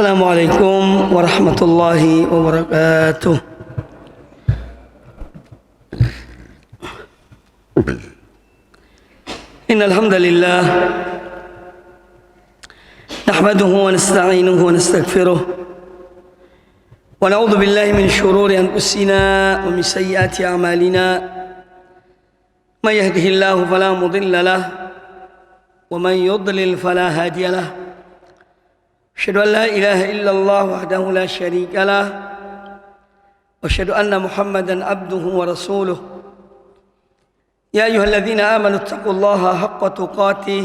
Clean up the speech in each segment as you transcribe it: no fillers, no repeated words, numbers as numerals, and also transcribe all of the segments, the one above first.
Assalamualaikum warahmatullahi wabarakatuh. Innal hamdalillah nahmaduhu wa nasta'inuhu wa nastaghfiruh wa na'udzu billahi min shururi anfusina wa min sayyiati a'malina. May yahdihillahu fala mudilla lahu wa man yudlil fala hadiya lahu. أشهد أن لا إله إلا الله وحده لا شريك له وأشهد أن محمدا عبده ورسوله. يا أيها الذين آمنوا اتقوا الله حق تقاته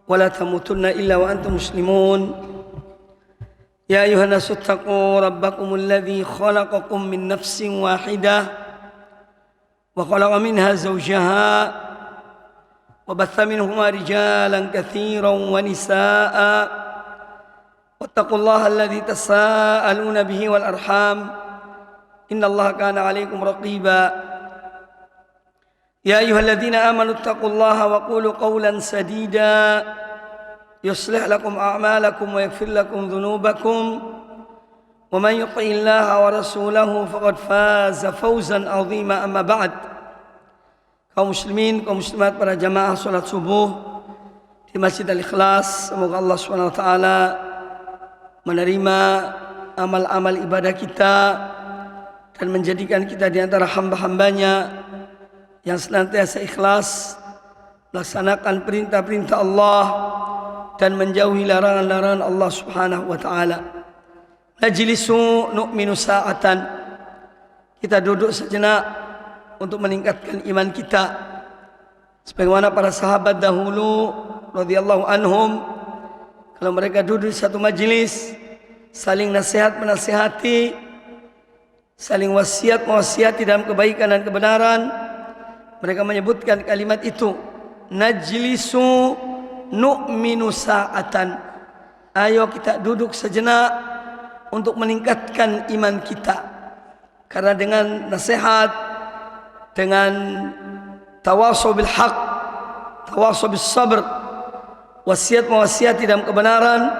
ولا تموتن إلا وأنتم مسلمون. يا أيها الناس اتقوا ربكم الذي خلقكم من نفس واحدة وخلق منها زوجها وبث منهما رجالا كثيرا ونساء واتقوا الله الذي تساءلون به والأرحام إن الله كان عليكم رقيبا. يا أيها الذين آمنوا اتقوا الله وقولوا قولا سديدا يصلح لكم أعمالكم ويغفر لكم ذنوبكم ومن يطع الله ورسوله فقد فاز فوزا عظيما. أما بعد, kaum muslimin, kaum muslimat, para jamaah salat subuh di Masjid Al-Ikhlas, semoga Allah SWT menerima amal-amal ibadah kita dan menjadikan kita di antara hamba-hambanya yang senantiasa ikhlas melaksanakan perintah-perintah Allah dan menjauhi larangan-larangan Allah Subhanahu wa taala. Najlisu nu'minu sa'atan. Kita duduk sejenak untuk meningkatkan iman kita. Sebagaimana para sahabat dahulu radhiyallahu anhum, kalau mereka duduk di satu majelis, saling nasihat menasihati, saling wasiat mewasiati dalam kebaikan dan kebenaran, mereka menyebutkan kalimat itu, najlisu nu'minu sa'atan. Ayo kita duduk sejenak untuk meningkatkan iman kita. Karena dengan nasihat, dengan tawasaw bil haq, tawasaw bis sabr, wasiat mewasiati dalam kebenaran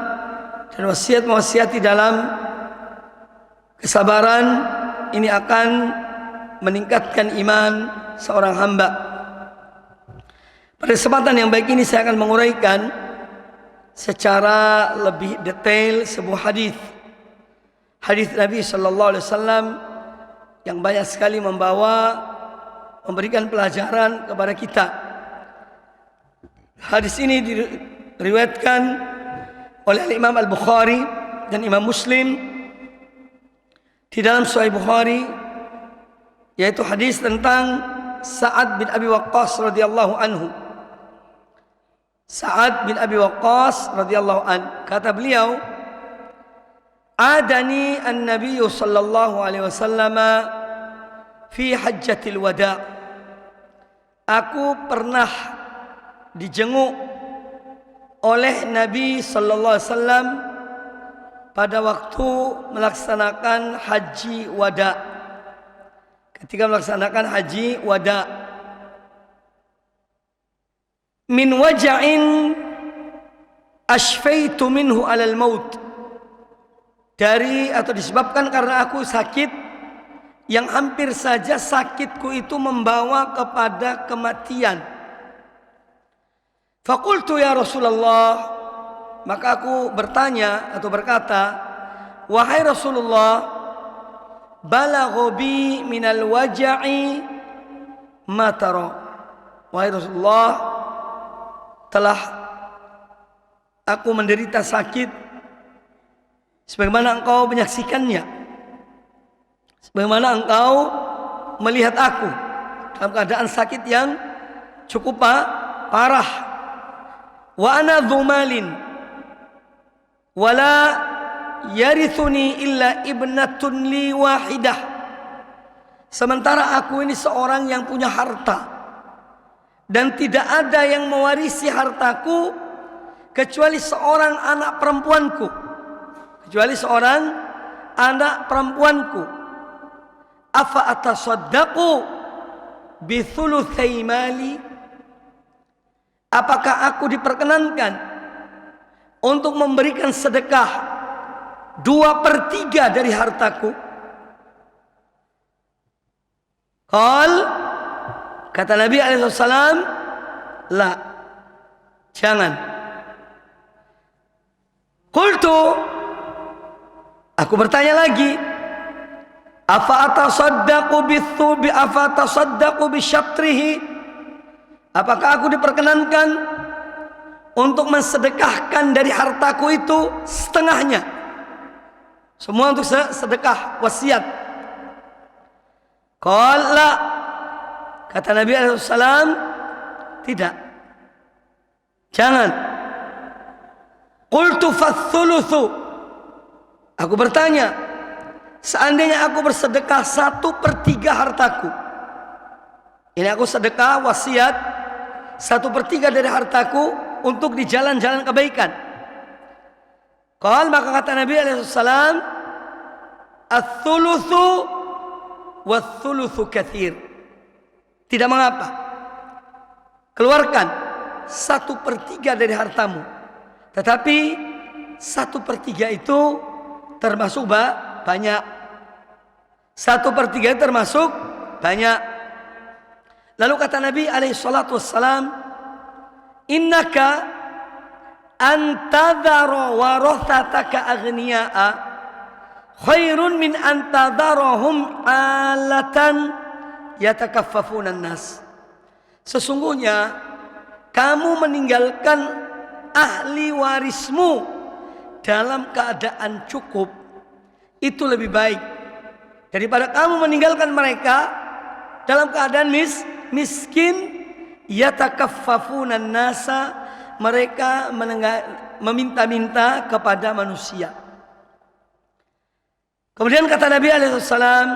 dan wasiat mewasiati dalam kesabaran, ini akan meningkatkan iman seorang hamba. Pada kesempatan yang baik ini saya akan menguraikan secara lebih detail sebuah hadis Nabi sallallahu alaihi wasallam yang banyak sekali memberikan pelajaran kepada kita. Hadis ini diriwayatkan oleh Imam Al-Bukhari dan Imam Muslim di dalam Sahih Bukhari, yaitu hadis tentang Sa'ad bin Abi Waqqas radhiyallahu anhu. Sa'ad bin Abi Waqqas radhiyallahu anhu, kata beliau, adani an-nabiy sallallahu alaihi wasallam fi hajjatil wada'. Aku pernah dijenguk oleh Nabi sallallahu alaihi wasallam pada waktu melaksanakan haji wada. Ketika melaksanakan haji wada, min waja'in ashfaitu minhu alal maut, dari atau disebabkan karena aku sakit yang hampir saja sakitku itu membawa kepada kematian. Faqultu ya Rasulullah, maka aku bertanya atau berkata, wahai Rasulullah, balagha bi minal waja'i ma tara. Wahai Rasulullah, telah aku menderita sakit sebagaimana engkau menyaksikannya, sebagaimana engkau melihat aku dalam keadaan sakit yang cukup parah. Wa ana dhumalin wala yarithuni illa ibnatun li wahidah. Sementara aku ini seorang yang punya harta dan tidak ada yang mewarisi hartaku kecuali seorang anak perempuanku, Afa atasaddaqu bi thulutsai mali, apakah aku diperkenankan untuk memberikan sedekah 2/3 dari hartaku? Kata Nabi SAW, la, jangan. Qultu, aku bertanya lagi, afa atasaddaqu bisyatrihi? Apakah aku diperkenankan untuk mensedekahkan dari hartaku itu setengahnya? Semua untuk sedekah wasiat. Qala, kata Nabi SAW, tidak, jangan. Qultu fathuluthu, aku bertanya, seandainya aku bersedekah 1/3 hartaku, ini aku sedekah wasiat 1/3 dari hartaku untuk di jalan-jalan kebaikan. Maka kata Nabi SAW, ats-tsulutsu wat-tsulutsu katsir. Tidak mengapa, keluarkan 1/3 dari hartamu, tetapi 1/3 itu termasuk banyak. 1/3 termasuk banyak. Lalu kata Nabi SAW, innaka antadhara warathataka aghniya'a khairun min antadharahum alatan yatakaffafunan nas. Sesungguhnya kamu meninggalkan ahli warismu dalam keadaan cukup itu lebih baik daripada kamu meninggalkan mereka dalam keadaan miskin. Yatakaffafunan nasa, mereka meminta-minta kepada manusia. Kemudian kata Nabi SAW,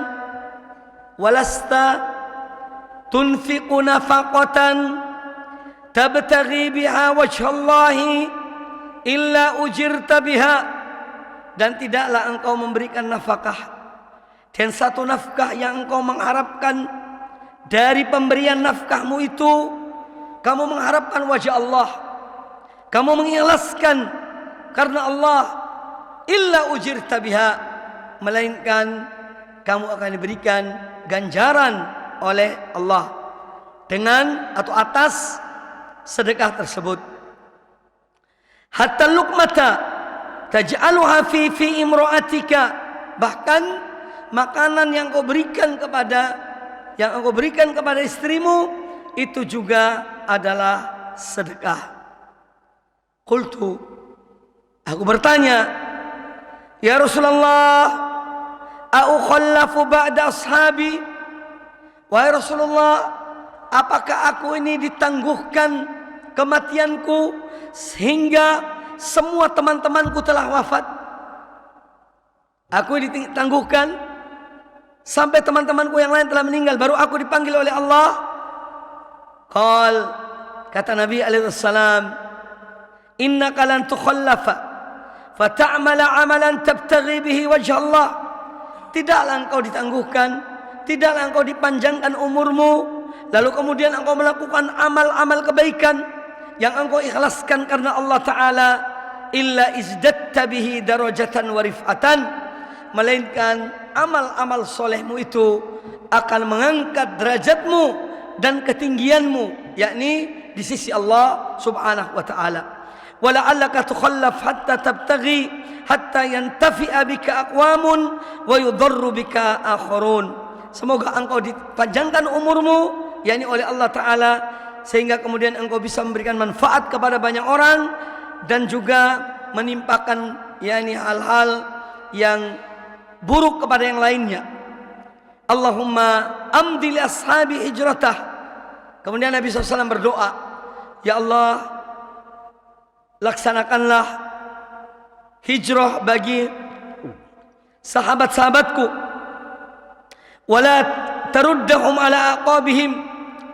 walasta tunfiqu nafaqatan tabtaghi biha wajhallahi illa ujirta biha. Dan tidaklah engkau memberikan nafkah, dan satu nafkah yang engkau mengharapkan dari pemberian nafkahmu itu, kamu mengharapkan wajah Allah, kamu mengikhlaskan karena Allah, illa ujirta biha, melainkan kamu akan diberikan ganjaran oleh Allah dengan atau atas sedekah tersebut. Hatta luqmata taj'aluha fi imra'atika, bahkan makanan yang engkau berikan kepada istrimu itu juga adalah sedekah. Qultu, aku bertanya, ya Rasulullah, a'ukhallafu ba'da ashabi? Wahai Rasulullah, apakah aku ini ditangguhkan kematianku sehingga semua teman-temanku telah wafat? Aku ditangguhkan sampai teman-temanku yang lain telah meninggal, baru aku dipanggil oleh Allah? Kata Nabi SAW, innaka lan tukhallafa fata'mala amalan tabtaghi bihi wajh Allah. Tidaklah engkau ditangguhkan, tidaklah engkau dipanjangkan umurmu, lalu kemudian engkau melakukan amal-amal kebaikan yang engkau ikhlaskan karena Allah Ta'ala, illa izdatta bihi darajatan wa rif'atan, melainkan amal-amal solehmu itu akan mengangkat derajatmu dan ketinggianmu, yakni di sisi Allah Subhanahu wa Ta'ala. Wala'allaka tukhallaf hatta tabtaghi hatta yantafi'a bika aqwamun wa yudarru bika akharun. Semoga engkau dipanjangkan umurmu, yakni oleh Allah Ta'ala, sehingga kemudian engkau bisa memberikan manfaat kepada banyak orang dan juga menimpakan yakni hal-hal yang buruk kepada yang lainnya. Allahumma amdi li ashabi hijratah. Kemudian Nabi SAW berdoa, ya Allah, laksanakanlah hijrah bagi sahabat-sahabatku, wala taruddahum ala aqabihim,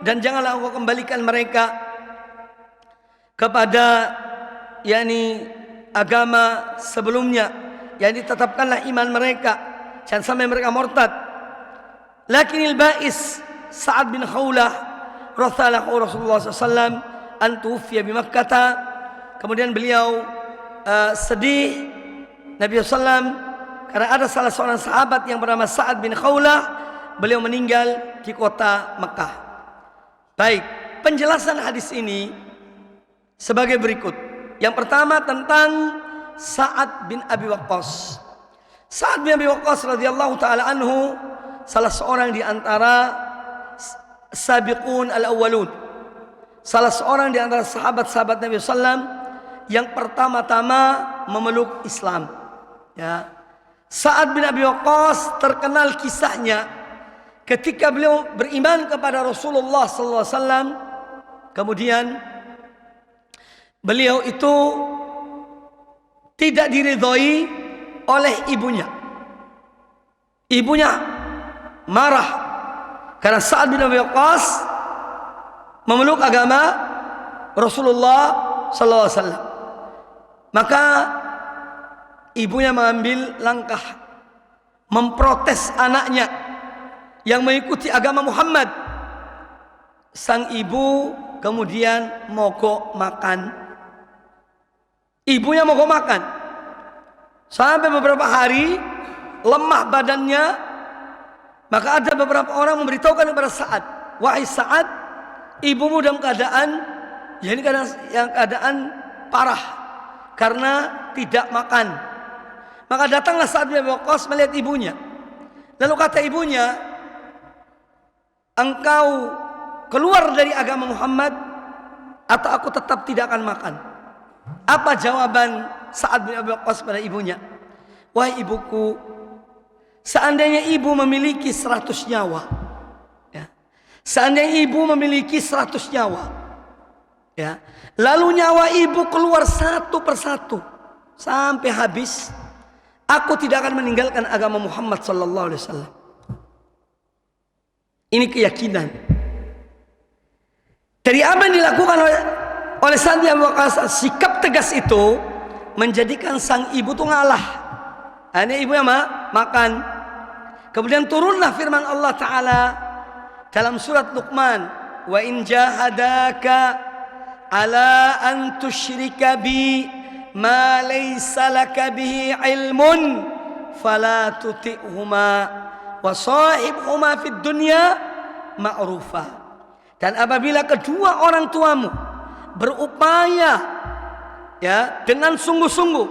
dan janganlah engkau kembalikan mereka kepada yakni agama sebelumnya, yakni tetapkanlah iman mereka, jangan sampai mereka murtad. Lakinil ba'is Sa'ad bin Khawlah rathalahu Rasulullah SAW an tuwfiya bi Makkah. Kemudian beliau sedih Nabi SAW, karena ada salah seorang sahabat yang bernama Sa'ad bin Khawlah, beliau meninggal di kota Mekah. Baik, penjelasan hadis ini sebagai berikut. Yang pertama tentang Sa'ad bin Abi Waqqas. Sa'ad bin Abi Waqqas radhiyallahu taala anhu salah seorang di antara sabiqun al-awwalun, salah seorang di antara sahabat-sahabat Nabi SAW yang pertama-tama memeluk Islam. Ya. Sa'ad bin Abi Waqqas terkenal kisahnya ketika beliau beriman kepada Rasulullah SAW, kemudian beliau itu tidak diridhoi oleh ibunya. Ibunya marah karena Sa'ad bin Abi Waqqas memeluk agama Rasulullah SAW. Maka ibunya mengambil langkah memprotes anaknya yang mengikuti agama Muhammad. Sang ibu kemudian mogok makan. Ibunya mogok makan sampai beberapa hari, lemah badannya. Maka ada beberapa orang memberitahukan kepada Sa'ad, wahai Sa'ad, ibumu dalam keadaan, ya ini keadaan parah karena tidak makan. Maka datanglah Sa'ad bin Abi Waqqas melihat ibunya. Lalu kata ibunya, engkau keluar dari agama Muhammad atau aku tetap tidak akan makan. Apa jawaban Sa'ad bin Abi Waqqas pada ibunya? Wahai ibuku, seandainya ibu memiliki 100 nyawa, ya, seandainya ibu memiliki 100 nyawa, ya, lalu nyawa ibu keluar satu persatu sampai habis, aku tidak akan meninggalkan agama Muhammad sallallahu alaihi wasallam. Ini keyakinan. Dari apa yang dilakukan oleh Sa'ad bin Abi Waqqas, sikap tegas itu menjadikan sang ibu tuh ngalah. Ini ibunya makan. Kemudian turunlah firman Allah Ta'ala dalam surat Luqman, wa in jahadaka ala an tusyrika bi ma laysa laka bihi ilmun fala tuti'huma wa sahibhuma fid dunya ma'rufa. Dan apabila kedua orang tuamu berupaya, ya, dengan sungguh-sungguh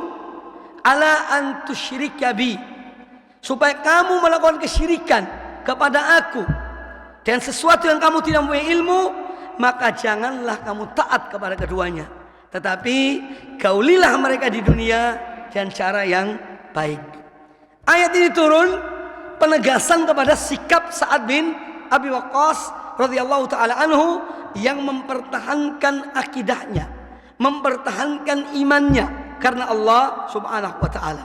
ala an tusyrika bi, supaya kamu melakukan kesyirikan kepada aku dan sesuatu yang kamu tidak punya ilmu, maka janganlah kamu taat kepada keduanya, tetapi gaulilah mereka di dunia dengan cara yang baik. Ayat ini turun penegasan kepada sikap Sa'ad bin Abi Waqqas radhiyallahu taala anhu yang mempertahankan akidahnya, mempertahankan imannya karena Allah Subhanahu wa taala.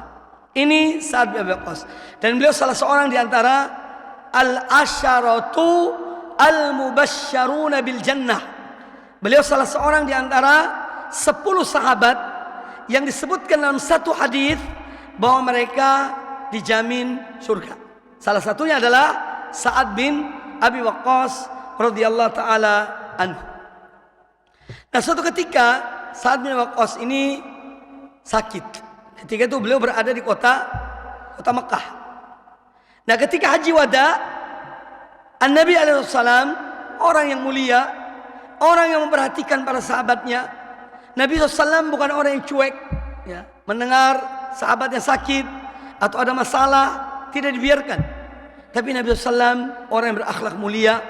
Ini Sa'ad bin Abi Waqqas, dan beliau salah seorang di antara al-asyaratu al-mubasysyaruna bil jannah. Beliau salah seorang di antara 10 sahabat yang disebutkan dalam satu hadis bahwa mereka dijamin surga. Salah satunya adalah Sa'ad bin Abi Waqqas radhiyallahu taala anhu. Nah, suatu ketika Sa'ad bin Abi Waqqas ini sakit. Ketika itu beliau berada di kota Mekah. Nah, ketika haji wada, An-Nabi alaihissalam, orang yang mulia, orang yang memperhatikan para sahabatnya. Nabi SAW bukan orang yang cuek, ya, mendengar sahabat yang sakit atau ada masalah tidak dibiarkan. Tapi Nabi SAW orang yang berakhlak mulia,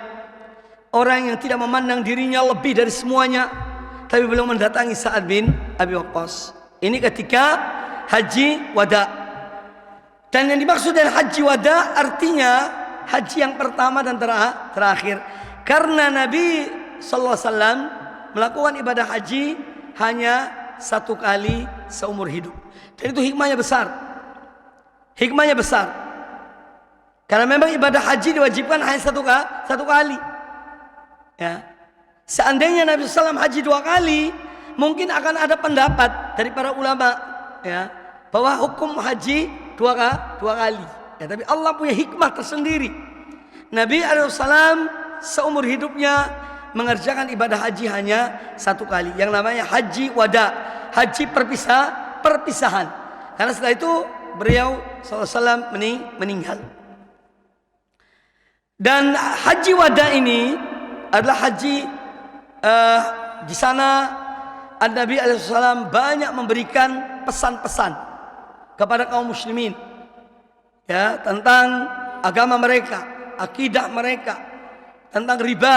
orang yang tidak memandang dirinya lebih dari semuanya. Tapi beliau mendatangi Sa'ad bin Abi Waqqas. Ini ketika haji wada. Dan yang dimaksud dengan haji wada artinya haji yang pertama dan terakhir. Karena Nabi SAW melakukan ibadah haji hanya 1 kali seumur hidup. Dan itu hikmahnya besar. Hikmahnya besar. Karena memang ibadah haji diwajibkan hanya satu kali. Ya. Seandainya Nabi SAW haji 2 kali, mungkin akan ada pendapat dari para ulama, ya, bahwa hukum haji dua kali. Ya, tapi Allah punya hikmah tersendiri. Nabi SAW seumur hidupnya mengerjakan ibadah haji hanya 1 kali, yang namanya haji wada, haji perpisahan. Karena setelah itu beliau SAW meninggal. Dan haji wada ini adalah haji di sana Nabi SAW banyak memberikan pesan-pesan kepada kaum muslimin, ya, tentang agama mereka, akidah mereka, tentang riba,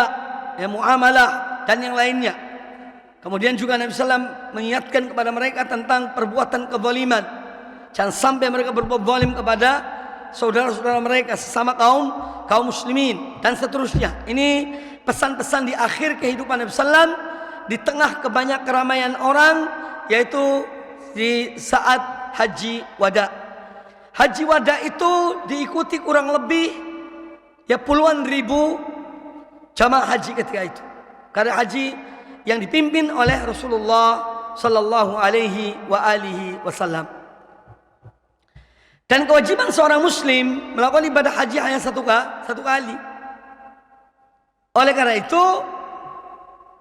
ya, muamalah dan yang lainnya. Kemudian juga Nabi SAW mengingatkan kepada mereka tentang perbuatan kezaliman. Jangan sampai mereka berbuat zalim kepada saudara-saudara mereka sesama kaum muslimin dan seterusnya. Ini pesan-pesan di akhir kehidupan Nabi SAW, di tengah kebanyak keramaian orang, yaitu di saat haji wada. Haji wada itu diikuti kurang lebih ya puluhan ribu jamaah haji ketika itu. Karena haji yang dipimpin oleh Rasulullah sallallahu alaihi wasallam. Dan kewajiban seorang muslim melakukan ibadah haji hanya satu kali. Oleh karena itu,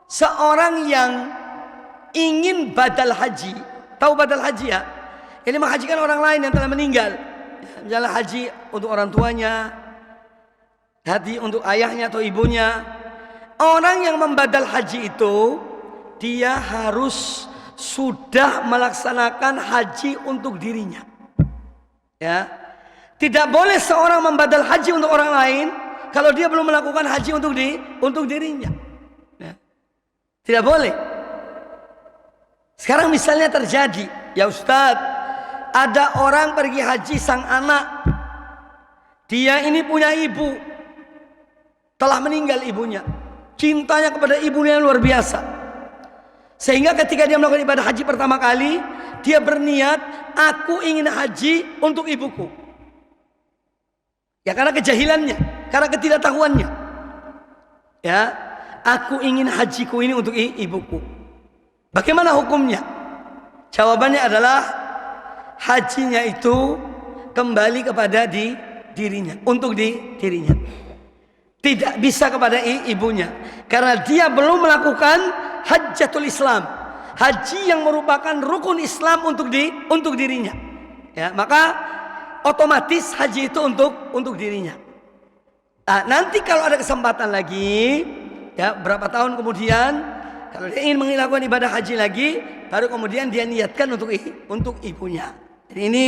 seorang yang ingin badal haji, tahu badal haji ya? Ini menghajikan orang lain yang telah meninggal. Misalnya haji untuk orang tuanya, haji untuk ayahnya atau ibunya. Orang yang membadal haji itu, dia harus sudah melaksanakan haji untuk dirinya. Ya, tidak boleh seorang membadal haji untuk orang lain kalau dia belum melakukan haji untuk dirinya. Ya. Tidak boleh. Sekarang misalnya terjadi, ya Ustadz, ada orang pergi haji sang anak, dia ini punya ibu, telah meninggal ibunya, cintanya kepada ibunya luar biasa, sehingga ketika dia melakukan ibadah haji pertama kali, dia berniat, aku ingin haji untuk ibuku. Ya, karena kejahilannya, karena ketidaktahuannya. Ya, aku ingin hajiku ini untuk ibuku. Bagaimana hukumnya? Jawabannya adalah hajinya itu kembali kepada dirinya, untuk dirinya. Tidak bisa kepada ibunya, karena dia belum melakukan hajjatul Islam, haji yang merupakan rukun Islam untuk dirinya. Ya, maka otomatis haji itu untuk dirinya. Nah, nanti kalau ada kesempatan lagi, ya berapa tahun kemudian, kalau dia ingin melakukan ibadah haji lagi, baru kemudian dia niatkan untuk ibunya. Jadi ini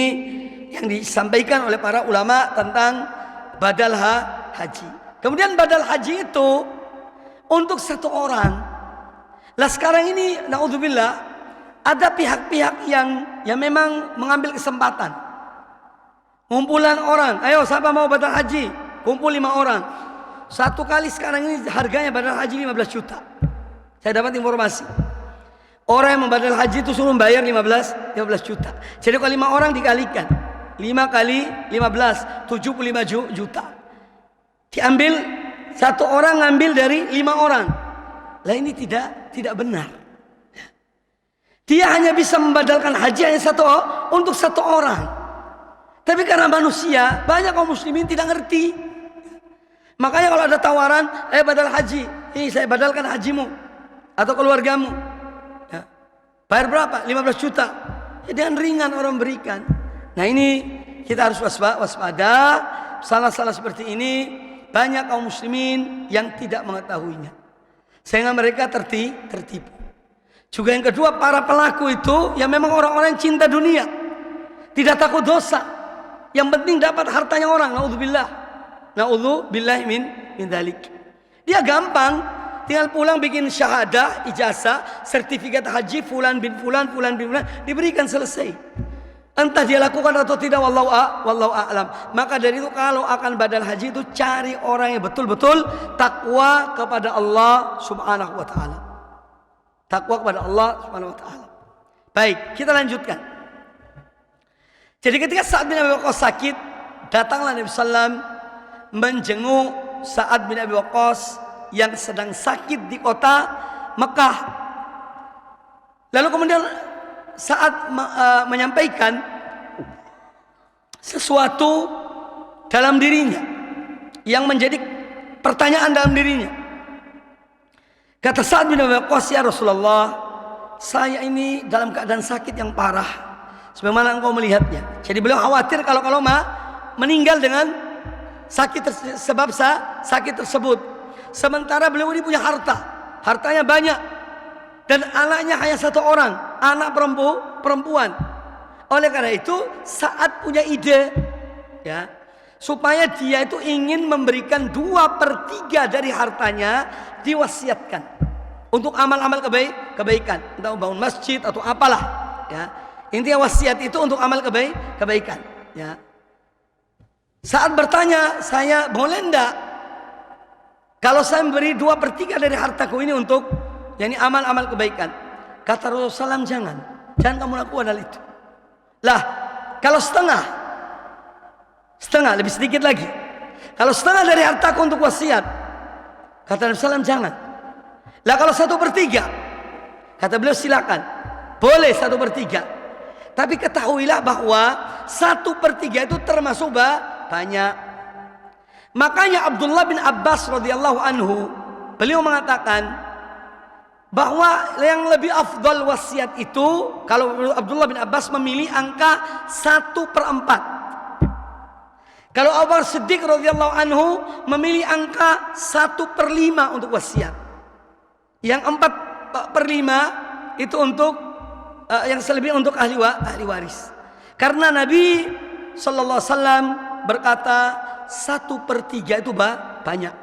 yang disampaikan oleh para ulama tentang badal haji. Kemudian badal haji itu untuk satu orang. Lah sekarang ini naudzubillah ada pihak-pihak yang memang mengambil kesempatan. Ngumpulan orang, ayo siapa mau badal haji? Kumpul 5 orang. Satu kali sekarang ini harganya badal haji 15 juta. Saya dapat informasi. Orang yang membadal haji itu suruh bayar 15 juta. Jadi kalau 5 orang dikalikan, 5 kali 15, 75 juta. Diambil, satu orang ngambil dari 5 orang. Lah ini tidak benar. Dia hanya bisa membadalkan haji hanya untuk satu orang. Tapi karena manusia, banyak kaum muslimin tidak ngerti. Makanya kalau ada tawaran, badal haji, ini saya badalkan hajimu atau keluargamu. Ya. Bayar berapa? 15 juta. Ya, dengan ringan orang berikan. Nah ini kita harus waspada. Salah-salah seperti ini banyak kaum muslimin yang tidak mengetahuinya, sehingga mereka tertipu. Juga yang kedua, para pelaku itu yang memang orang-orang yang cinta dunia, tidak takut dosa, yang penting dapat hartanya orang. Naudzubillah min dzalik. Dia gampang, tinggal pulang bikin syahadah, ijazah, sertifikat haji fulan bin fulan, diberikan, selesai. Entah dia lakukan atau tidak, wallahu a'lam. Maka dari itu kalau akan badal haji itu cari orang yang betul-betul takwa kepada Allah Subhanahu wa taala. Takwa kepada Allah Subhanahu wa taala. Baik, kita lanjutkan. Jadi ketika Sa'ad bin Abi Waqqas sakit, datanglah Nabi sallam menjenguk Sa'ad bin Abi Waqqas yang sedang sakit di kota Mekah. Lalu kemudian Sa'ad menyampaikan sesuatu dalam dirinya yang menjadi pertanyaan dalam dirinya. Kata Sa'ad bin Abi Waqqas, ya Rasulullah, saya ini dalam keadaan sakit yang parah. sebagaimana engkau melihatnya. Jadi beliau khawatir kalau meninggal dengan sebab sakit tersebut. Sementara beliau ini punya hartanya banyak, dan anaknya hanya satu orang, anak perempuan. Oleh karena itu saat punya ide, ya, supaya dia itu ingin memberikan 2/3 dari hartanya diwasiatkan untuk amal-amal kebaikan, entah bangun masjid atau apalah, ya. Intinya wasiat itu untuk amal kebaikan, ya. Saat bertanya, saya boleh enggak kalau saya memberi 2/3 dari hartaku ini untuk amal-amal kebaikan? Kata Rasulullah SAW, jangan kamu lakukan hal itu. Lah, kalau setengah lebih sedikit lagi. Kalau setengah dari hartaku untuk wasiat, kata Rasulullah SAW, jangan. Lah kalau 1/3, kata beliau silakan, boleh 1/3. Tapi ketahuilah bahwa 1/3 itu termasuk banyak. Makanya Abdullah bin Abbas radhiyallahu anhu, beliau mengatakan bahwa yang lebih afdal wasiat itu, kalau Abdullah bin Abbas memilih angka 1/4. Kalau Abu Bakar Siddiq radhiyallahu anhu memilih angka 1/5 untuk wasiat. Yang 4/5 itu untuk yang selebihnya untuk ahli waris. Karena Nabi sallallahu alaihi wasallam berkata 1/3 itu banyak,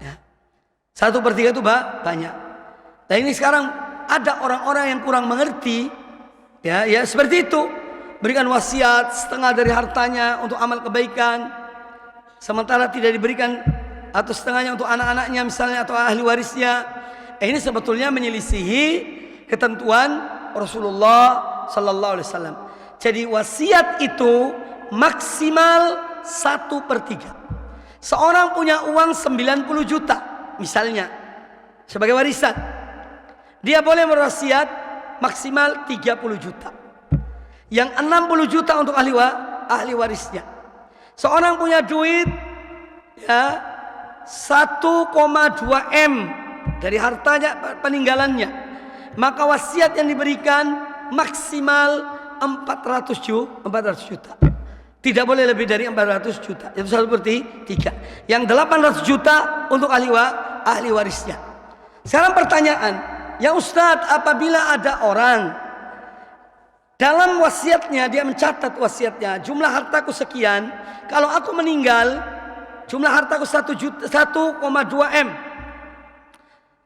ya. 1/3 itu banyak. Nah ini sekarang ada orang-orang yang kurang mengerti, ya seperti itu, berikan wasiat setengah dari hartanya untuk amal kebaikan, sementara tidak diberikan atau setengahnya untuk anak-anaknya misalnya atau ahli warisnya. Ini sebetulnya menyelisihi ketentuan Rasulullah Sallallahu Alaihi Wasallam. Jadi wasiat itu maksimal 1/3. Seorang punya uang 90 juta misalnya sebagai warisan, dia boleh berwasiat maksimal 30 juta. Yang 60 juta untuk ahli warisnya. Seorang punya duit, ya, 1,2 M dari hartanya peninggalannya, maka wasiat yang diberikan maksimal 400 juta. Tidak boleh lebih dari 400 juta. Itu 1/3. Yang 800 juta untuk ahli warisnya. Sekarang pertanyaan, ya Ustadz, apabila ada orang dalam wasiatnya, dia mencatat wasiatnya, jumlah hartaku sekian, kalau aku meninggal jumlah hartaku 1,2 M,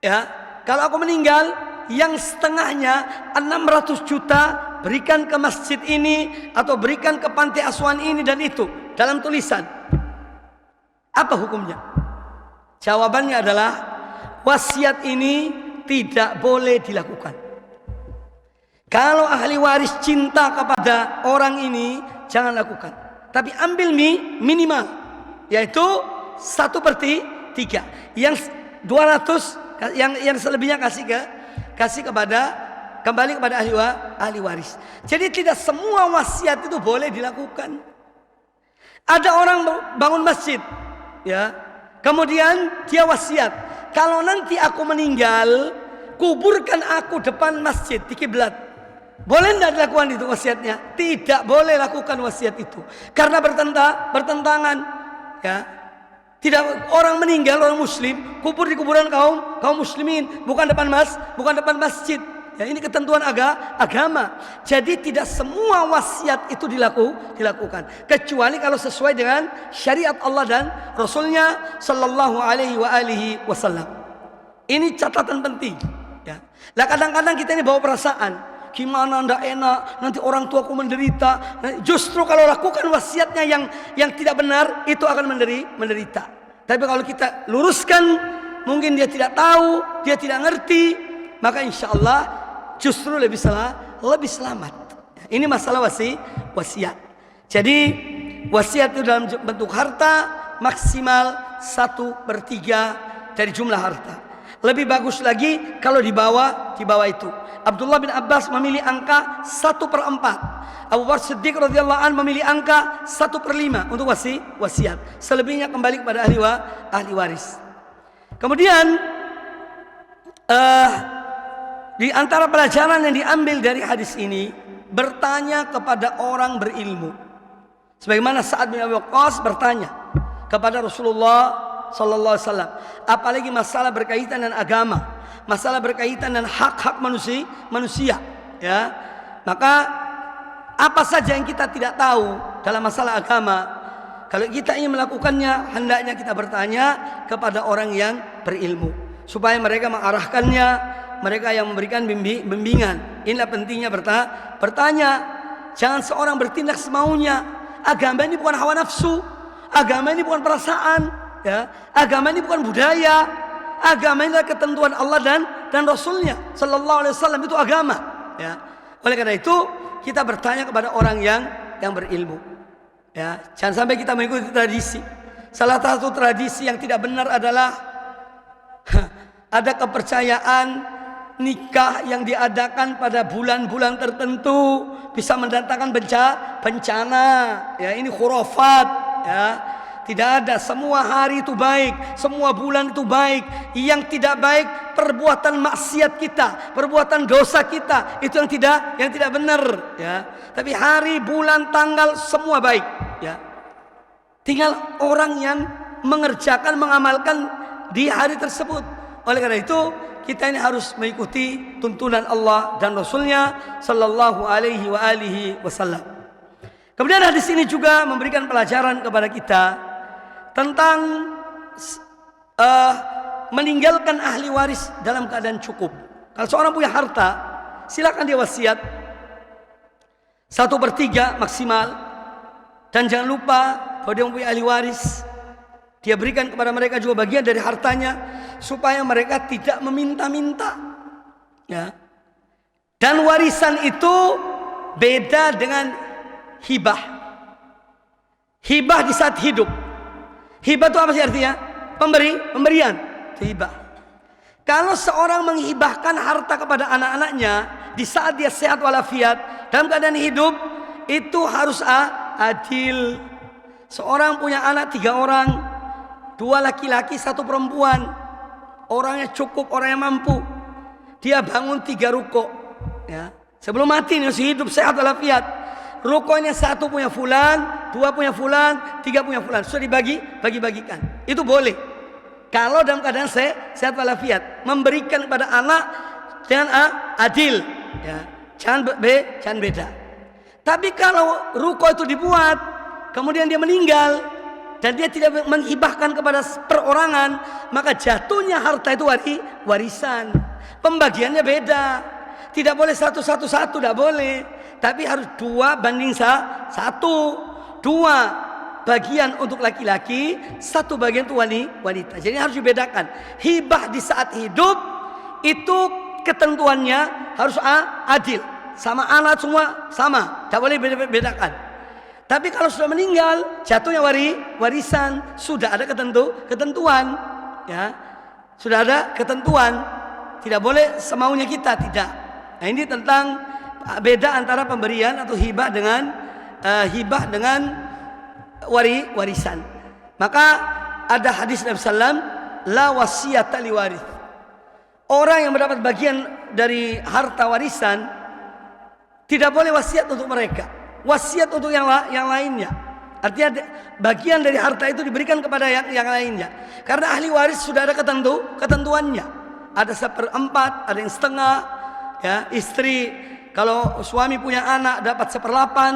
ya, kalau aku meninggal yang setengahnya 600 juta berikan ke masjid ini atau berikan ke panti asuhan ini dan itu, dalam tulisan, apa hukumnya? Jawabannya adalah wasiat ini tidak boleh dilakukan. Kalau ahli waris cinta kepada orang ini, jangan lakukan. Tapi ambil minimal, yaitu 1/3. Yang 200, yang selebihnya kasih kembali kepada ahli waris. Jadi tidak semua wasiat itu boleh dilakukan. Ada orang bangun masjid, ya, kemudian dia wasiat, kalau nanti aku meninggal, kuburkan aku depan masjid di kiblat. Boleh tidak dilakukan itu wasiatnya? Tidak boleh lakukan wasiat itu, karena bertentangan, ya. Tidak, orang meninggal, orang muslim kubur di kuburan kaum muslimin, bukan depan masjid. Ya, ini ketentuan agama. Jadi tidak semua wasiat itu dilakukan, kecuali kalau sesuai dengan syariat Allah dan Rasulnya Sallallahu Alaihi Wasallam. Ini catatan penting. Ya. Lah kadang-kadang kita ini bawa perasaan, gimana ndak enak, nanti orang tuaku menderita. Justru kalau lakukan wasiatnya yang tidak benar, itu akan menderita. Tapi kalau kita luruskan, mungkin dia tidak tahu, dia tidak ngerti, maka insya Allah justru lebih selamat. Ini masalah wasiat. Jadi wasiat itu dalam bentuk harta maksimal 1/3 dari jumlah harta. Lebih bagus lagi kalau di bawah itu. Abdullah bin Abbas memilih angka 1/4. Abu Bakar Siddiq radhiyallahu anhu memilih angka 1/5 untuk wasiat. Selebihnya kembali kepada ahli waris. Kemudian di antara pelajaran yang diambil dari hadis ini, bertanya kepada orang berilmu. Sebagaimana Sa'ad bin Abi Waqqas bertanya kepada Rasulullah sallallahu alaihi wasallam, apalagi masalah berkaitan dengan agama, masalah berkaitan dengan hak-hak manusia, ya. Maka apa saja yang kita tidak tahu dalam masalah agama, kalau kita ingin melakukannya, hendaknya kita bertanya kepada orang yang berilmu, supaya mereka mengarahkannya, mereka yang memberikan bimbingan. Inilah pentingnya bertanya. Jangan seorang bertindak semaunya. Agama ini bukan hawa nafsu, agama ini bukan perasaan, ya. Agama ini bukan budaya. Agama ini adalah ketentuan Allah dan Rasulnya sallallahu alaihi wasallam. Itu agama, ya. Oleh karena itu kita bertanya kepada orang yang berilmu, ya. Jangan sampai kita mengikuti tradisi. Salah satu tradisi yang tidak benar adalah ada kepercayaan nikah yang diadakan pada bulan-bulan tertentu bisa mendatangkan bencana, ya. Ini khurafat, ya. Tidak ada. Semua hari itu baik, semua bulan itu baik. Yang tidak baik perbuatan maksiat kita, perbuatan dosa kita, itu yang tidak benar, ya. Tapi hari, bulan, tanggal semua baik, ya. Tinggal orang yang mengamalkan di hari tersebut. Oleh karena itu kita ini harus mengikuti tuntunan Allah dan Rasulnya sallallahu alaihi wasallam. Kemudian hadis ini juga memberikan pelajaran kepada kita tentang meninggalkan ahli waris dalam keadaan cukup. Kalau seorang punya harta, silakan dia wasiat 1/3 maksimal, dan jangan lupa kalau dia mempunyai ahli waris, dia berikan kepada mereka juga bagian dari hartanya, supaya mereka tidak meminta-minta, ya. Dan warisan itu beda dengan hibah. Hibah di saat hidup. Hibah itu apa sih artinya? Pemberian. Itu hibah. Kalau seorang menghibahkan harta kepada anak-anaknya di saat dia sehat walafiat dalam keadaan hidup, itu harus adil. Seorang punya anak 3 orang, 2 laki-laki 1 perempuan, orangnya cukup, orangnya mampu, dia bangun 3 ruko, ya. Sebelum mati masih hidup sehat walafiat. Rukonya 1 punya fulan, 2 punya fulan, 3 punya fulan. Sudah bagi-bagikan. Itu boleh. Kalau dalam keadaan sehat walafiat, memberikan kepada anak dengan adil, ya. Jangan beda. Tapi kalau ruko itu dibuat, kemudian dia meninggal dan dia tidak menghibahkan kepada perorangan, maka jatuhnya harta itu warisan. Pembagiannya beda. Tidak boleh 1-1-1, tidak boleh. Tapi harus 2:1. 2 bagian untuk laki-laki, 1 bagian untuk wanita. Jadi harus dibedakan. Hibah di saat hidup itu ketentuannya harus adil. Sama anak semua sama, tidak boleh bedakan. Tapi kalau sudah meninggal, jatuhnya warisan, sudah ada ketentuan, ya. Sudah ada ketentuan. Tidak boleh semaunya kita, tidak. Nah, ini tentang beda antara pemberian atau hibah dengan warisan. Maka ada hadis Nabi sallam, la wasiyata li waris. Orang yang mendapat bagian dari harta warisan tidak boleh wasiat untuk mereka, wasiat untuk yang lainnya. Artinya bagian dari harta itu diberikan kepada yang lainnya. Karena ahli waris sudah ada ketentuannya. Ada 1/4, ada yang setengah, ya. Istri kalau suami punya anak dapat 1/8.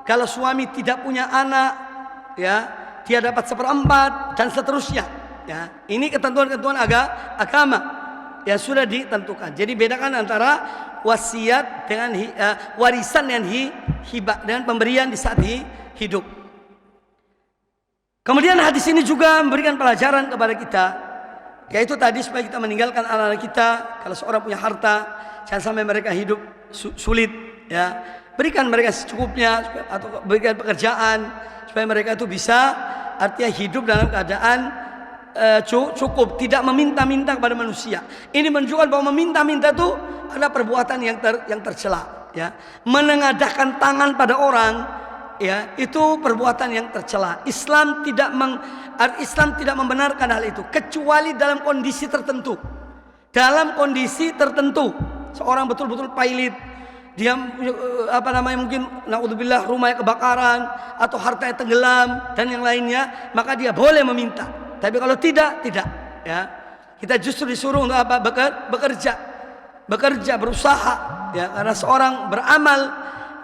Kalau suami tidak punya anak, ya, dia dapat 1/4 dan seterusnya, ya. Ini ketentuan-ketentuan agama yang sudah ditentukan. Jadi bedakan antara wasiat dengan warisan dengan hibah, dengan pemberian di saat hidup. Kemudian hadis ini juga memberikan pelajaran kepada kita, yaitu tadi supaya kita meninggalkan anak-anak kita. Kalau seorang punya harta, jangan sampai mereka hidup sulit, ya. Berikan mereka secukupnya, atau berikan pekerjaan supaya mereka itu bisa, artinya hidup dalam keadaan cukup, tidak meminta-minta kepada manusia. Ini menunjukkan bahwa meminta-minta itu adalah perbuatan yang tercela, ya. Menengadahkan tangan pada orang, ya, itu perbuatan yang tercela. Islam tidak membenarkan hal itu kecuali dalam kondisi tertentu. Dalam kondisi tertentu, seorang betul-betul pailit, dia mungkin naudzubillah rumahnya kebakaran atau hartanya tenggelam dan yang lainnya, maka dia boleh meminta. Tapi kalau tidak ya. Kita justru disuruh untuk apa? Bekerja, berusaha ya, karena seorang beramal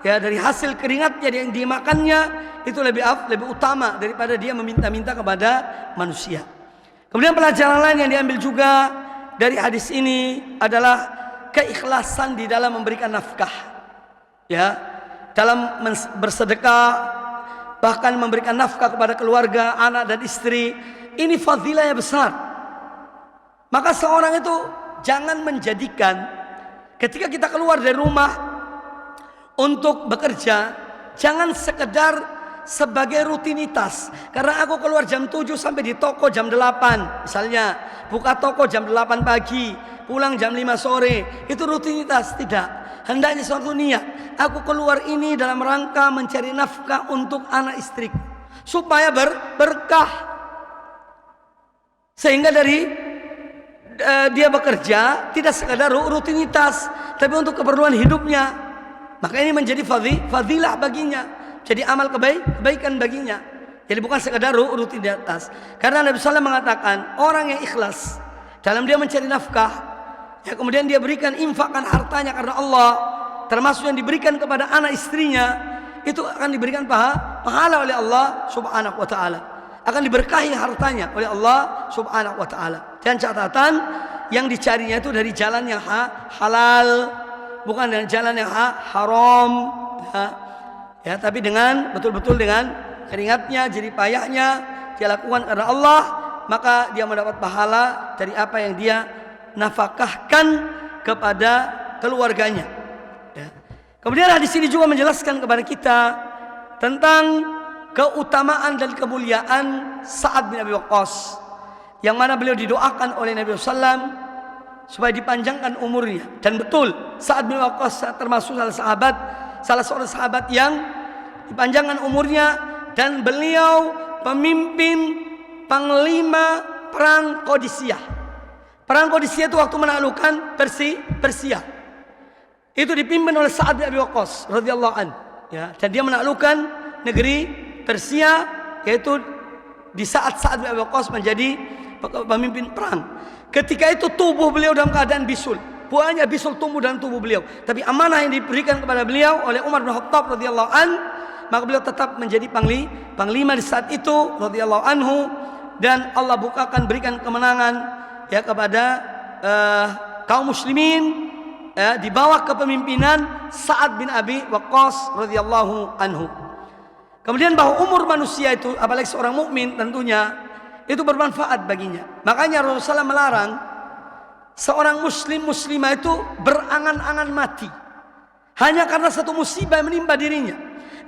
ya dari hasil keringatnya yang dimakannya itu lebih utama daripada dia meminta-minta kepada manusia. Kemudian pelajaran lain yang diambil juga dari hadis ini adalah keikhlasan di dalam memberikan nafkah. Ya, dalam bersedekah, bahkan memberikan nafkah kepada keluarga, anak dan istri, ini fadilahnya besar. Maka seorang itu jangan menjadikan ketika kita keluar dari rumah untuk bekerja, jangan sekedar sebagai rutinitas. Karena aku keluar jam 7 sampai di toko jam 8 misalnya, buka toko jam 8 pagi, pulang jam 5 sore, itu rutinitas. Tidak, hendaknya suatu niat. Aku keluar ini dalam rangka mencari nafkah untuk anak istriku supaya berkah, sehingga dari dia bekerja tidak sekadar rutinitas, tapi untuk keperluan hidupnya. Maka ini menjadi fadilah baginya, jadi amal kebaikan baginya. Jadi bukan sekadar rutinitas. Karena Nabi SAW mengatakan orang yang ikhlas dalam dia mencari nafkah, ya kemudian dia berikan, infakkan hartanya karena Allah, termasuk yang diberikan kepada anak istrinya, itu akan diberikan pahala oleh Allah Subhanahu wa ta'ala, akan diberkahi hartanya oleh Allah Subhanahu wa ta'ala. Dan catatan, yang dicarinya itu dari jalan yang halal, bukan dari jalan yang haram ya, tapi dengan betul-betul dengan keringatnya, jerih payahnya dia lakukan karena Allah, maka dia mendapat pahala dari apa yang dia nafkahkan kepada keluarganya ya. Kemudian hadis ini juga menjelaskan kepada kita tentang keutamaan dan kemuliaan Sa'ad bin Abi Waqqas, yang mana beliau didoakan oleh Nabi SAW supaya dipanjangkan umurnya. Dan betul, Sa'ad bin Waqqas termasuk salah seorang sahabat yang dipanjangkan umurnya, dan beliau pemimpin panglima perang Qadisiyah. Perang Qadisiyah itu waktu menaklukkan Persia. Itu dipimpin oleh Sa'ad bin Abi Waqqas radhiyallahu an ya, dan dia menaklukkan negeri Persia, yaitu di saat Sa'ad bin Abi Waqqas menjadi pemimpin perang. Ketika itu tubuh beliau dalam keadaan bisul, banyak bisul tumbuh dalam tubuh beliau. Tapi amanah yang diberikan kepada beliau oleh Umar bin Khattab radhiyallahu an, maka beliau tetap menjadi panglima di saat itu radhiyallahu anhu, dan Allah berikan kemenangan ya kepada kaum muslimin ya, di bawah kepemimpinan Sa'ad bin Abi Waqqas radhiyallahu anhu. Kemudian bahwa umur manusia itu, apalagi seorang mukmin tentunya, itu bermanfaat baginya. Makanya Rasulullah melarang seorang muslimah itu berangan-angan mati hanya karena satu musibah yang menimpa dirinya.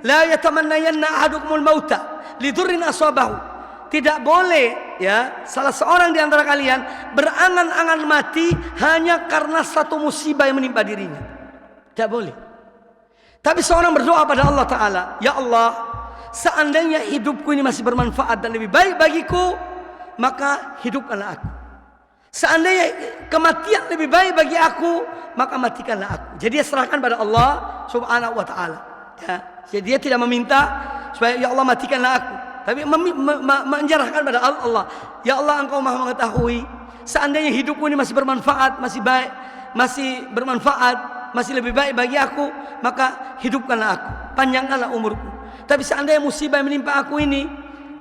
La yatamannayanna ahadukumul mauta lidurrin asabahu. Tidak boleh ya salah seorang di antara kalian berangan-angan mati hanya karena satu musibah yang menimpa dirinya. Tidak boleh. Tapi seorang berdoa pada Allah Ta'ala, ya Allah, seandainya hidupku ini masih bermanfaat dan lebih baik bagiku, maka hidupkanlah aku. Seandainya kematian lebih baik bagi aku, maka matikanlah aku. Jadi dia serahkan pada Allah Subhanahu wa ta'ala ya. Jadi dia tidak meminta supaya ya Allah matikanlah aku, tapi menjarahkan pada Allah. Ya Allah, engkau maha mengetahui, seandainya hidupku ini masih bermanfaat, masih baik, masih bermanfaat, masih lebih baik bagi aku, maka hidupkanlah aku, panjangkanlah umurku. Tapi seandainya musibah yang menimpa aku ini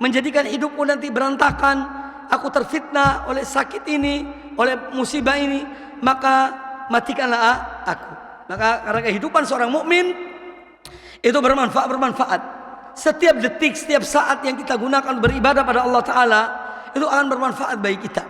menjadikan hidupku nanti berantakan, aku terfitnah oleh sakit ini, oleh musibah ini, maka matikanlah aku. Maka karena kehidupan seorang mukmin itu bermanfaat. Setiap detik, setiap saat yang kita gunakan beribadah pada Allah Ta'ala, itu akan bermanfaat bagi kita.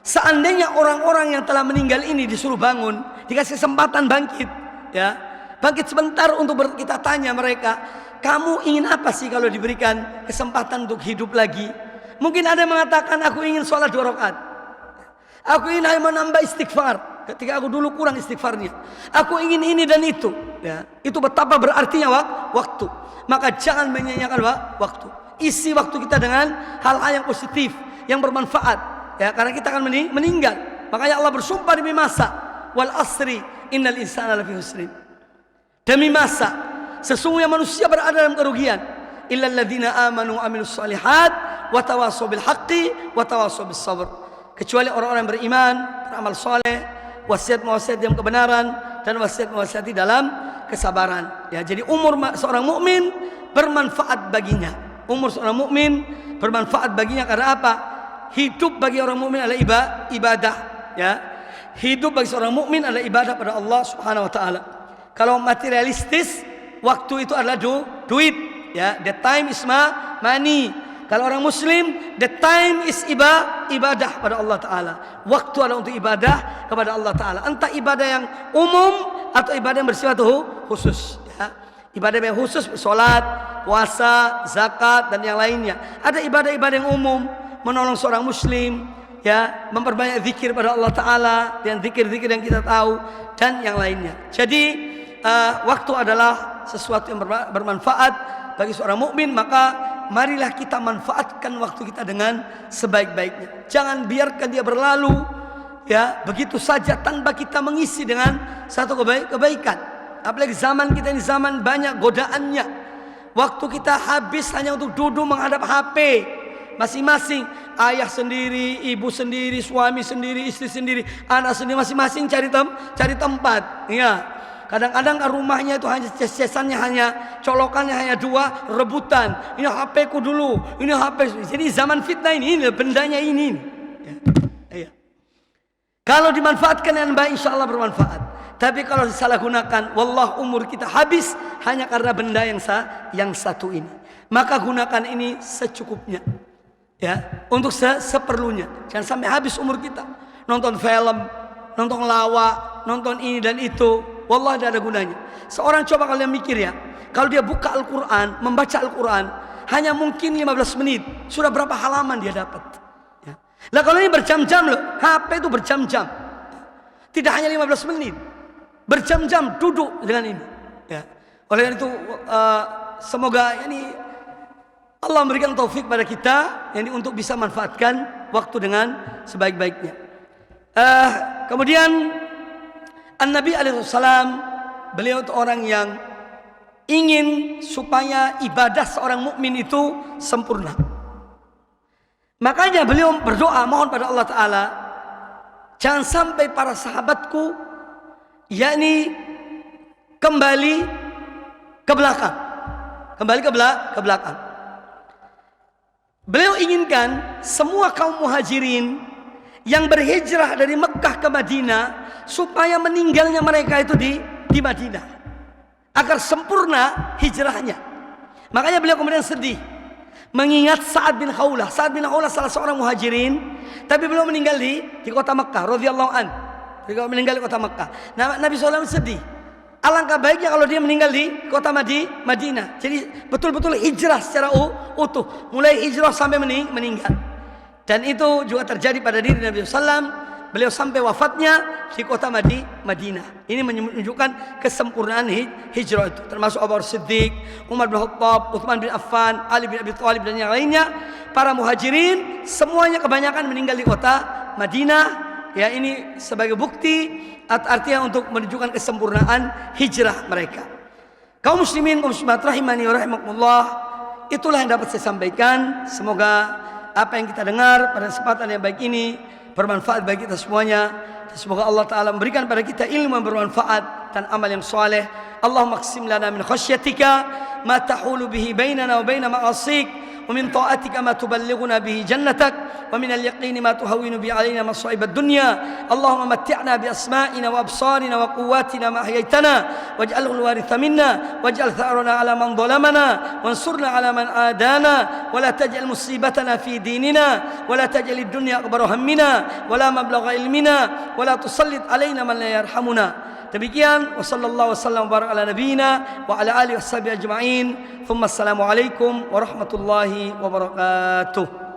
Seandainya orang-orang yang telah meninggal ini disuruh bangun, dikasih kesempatan bangkit ya, bangkit sebentar untuk kita tanya mereka, kamu ingin apa sih kalau diberikan kesempatan untuk hidup lagi? Mungkin ada yang mengatakan, aku ingin sholat 2 rakaat. Aku ingin hanya menambah istighfar ketika aku dulu kurang istighfarnya. Aku ingin ini dan itu ya. Itu betapa berartinya waktu. Maka jangan menyanyiakan waktu. Isi waktu kita dengan hal-hal yang positif, yang bermanfaat ya, karena kita akan meninggal. Makanya Allah bersumpah demi masa, wal asri innal insana lafi husrin. Demi masa, sesungguhnya manusia berada dalam kerugian. Illal ladzina amanu wa amilus shalihat wa tawassaw bil haqqi wa tawassaw bis sabr. Kecuali orang-orang yang beriman, beramal saleh, wasiat-wasiat yang kebenaran dan wasiat-wasiat dalam kesabaran. Ya, jadi umur seorang mukmin bermanfaat baginya. Umur seorang mukmin bermanfaat baginya karena apa? Hidup bagi orang mukmin adalah ibadah, ya. Hidup bagi seorang mukmin adalah ibadah pada Allah Subhanahu wa taala. Kalau materialistis, waktu itu adalah duit, ya. The time is money. Kalau orang muslim, the time is ibadah pada Allah taala. Waktu adalah untuk ibadah kepada Allah taala. Entah ibadah yang umum atau ibadah yang bersifat khusus, ya. Ibadah yang khusus, salat, puasa, zakat dan yang lainnya. Ada ibadah-ibadah yang umum, menolong seorang muslim, ya, memperbanyak zikir pada Allah taala dan zikir-zikir yang kita tahu dan yang lainnya. Jadi waktu adalah sesuatu yang bermanfaat bagi seorang mukmin, maka marilah kita manfaatkan waktu kita dengan sebaik-baiknya. Jangan biarkan dia berlalu, ya, begitu saja tanpa kita mengisi dengan satu kebaikan. Apalagi zaman kita ini zaman banyak godaannya. Waktu kita habis hanya untuk duduk menghadap HP. Masing-masing, ayah sendiri, ibu sendiri, suami sendiri, istri sendiri, anak sendiri, masing-masing cari tempat, ya. Kadang-kadang rumahnya itu hanya cesannya, hanya colokannya hanya dua, rebutan. Ini HP ku dulu, ini HP. Jadi zaman fitnah ini bendanya ini. Ya. Kalau dimanfaatkan dengan baik, insya Allah bermanfaat. Tapi kalau disalahgunakan, wallah umur kita habis hanya karena benda yang satu ini. Maka gunakan ini secukupnya, ya, untuk seperlunya. Jangan sampai habis umur kita nonton film, nonton lawak, nonton ini dan itu. Wallah tidak ada gunanya. Seorang coba kalian mikir, ya, kalau dia buka Al-Quran, membaca Al-Quran hanya mungkin 15 menit, sudah berapa halaman dia dapat, ya. Lah kalau ini berjam-jam loh, HP itu berjam-jam, tidak hanya 15 menit, berjam-jam duduk dengan ini, ya. Oleh itu semoga ini Allah memberikan taufik pada kita ini untuk bisa manfaatkan waktu dengan sebaik-baiknya. Kemudian An-Nabi alaihissalam, beliau itu orang yang ingin supaya ibadah seorang mukmin itu sempurna. Makanya beliau berdoa mohon pada Allah Ta'ala, jangan sampai para sahabatku yakni kembali ke belakang. Kembali ke belakang. Beliau inginkan semua kaum muhajirin yang berhijrah dari Mekah ke Madinah supaya meninggalnya mereka itu di Madinah agar sempurna hijrahnya. Makanya beliau kemudian sedih mengingat Sa'ad bin Khawlah. Sa'ad bin Khawlah salah seorang muhajirin, tapi beliau meninggal di kota Mekah radhiyallahu an. Beliau meninggal di kota Mekah. Nah, Nabi SAW sedih. Alangkah baiknya kalau dia meninggal di kota Madinah. Jadi betul-betul hijrah secara utuh, mulai hijrah sampai meninggal. Dan itu juga terjadi pada diri Nabi SAW. Beliau sampai wafatnya di kota Madinah. Ini menunjukkan kesempurnaan hijrah itu. Termasuk Abu Bakar Siddiq, Umar bin Khattab, Utsman bin Affan, Ali bin Abi Thalib dan yang lainnya. Para muhajirin semuanya kebanyakan meninggal di kota Madinah. Ya, ini sebagai bukti artinya untuk menunjukkan kesempurnaan hijrah mereka. Kaum muslimin, kaum muslimat rahimani wa rahimakumullah, itulah yang dapat saya sampaikan. Semoga apa yang kita dengar pada kesempatan yang baik ini bermanfaat bagi kita semuanya. Semoga Allah Ta'ala memberikan pada kita ilmu yang bermanfaat dan amal yang soleh. Allahumma qsim lana min khasyatika ma tahulu bihi bainana wa baina ma'asik, wa min ta'atika ma tuballighuna bihi jannatak, wa min al-yaqini ma tuhawwinu bihi alaina masa'ib ad-dunya. Allahumma matti'na bi asma'ina wa absarina wa quwwatina ma ahyaytana waj'alhu al-waritha minna waj'al tha'rana 'ala man dhalamana wansurna 'ala man adana wa la taj'al musibatana fi dinina wa la taj'al ad-dunya akbar hammina wa la mablagha ilmina wa la tusallit 'alaina man la yarhamuna. Demikian, wa sallallahu wasallam wa baraka ala nabiyina wa ala alihi washabihi ajma'in. Thumma assalamu alaikum warahmatullahi wabarakatuh.